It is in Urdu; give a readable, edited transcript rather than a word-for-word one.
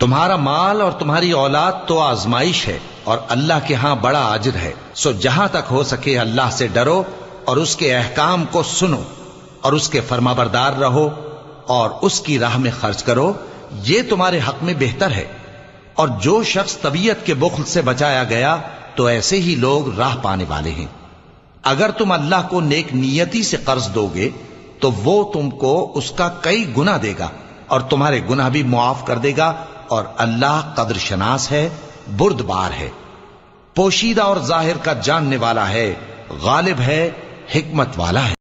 تمہارا مال اور تمہاری اولاد تو آزمائش ہے، اور اللہ کے ہاں بڑا اجر ہے، سو جہاں تک ہو سکے اللہ سے ڈرو اور اس کے احکام کو سنو اور اس کے فرمانبردار رہو اور اس کی راہ میں خرچ کرو، یہ تمہارے حق میں بہتر ہے۔ اور جو شخص طبیعت کے بخل سے بچایا گیا تو ایسے ہی لوگ راہ پانے والے ہیں۔ اگر تم اللہ کو نیک نیتی سے قرض دو گے تو وہ تم کو اس کا کئی گنا دے گا اور تمہارے گناہ بھی معاف کر دے گا، اور اللہ قدر شناس ہے، بردبار ہے، پوشیدہ اور ظاہر کا جاننے والا ہے، غالب ہے، حکمت والا ہے۔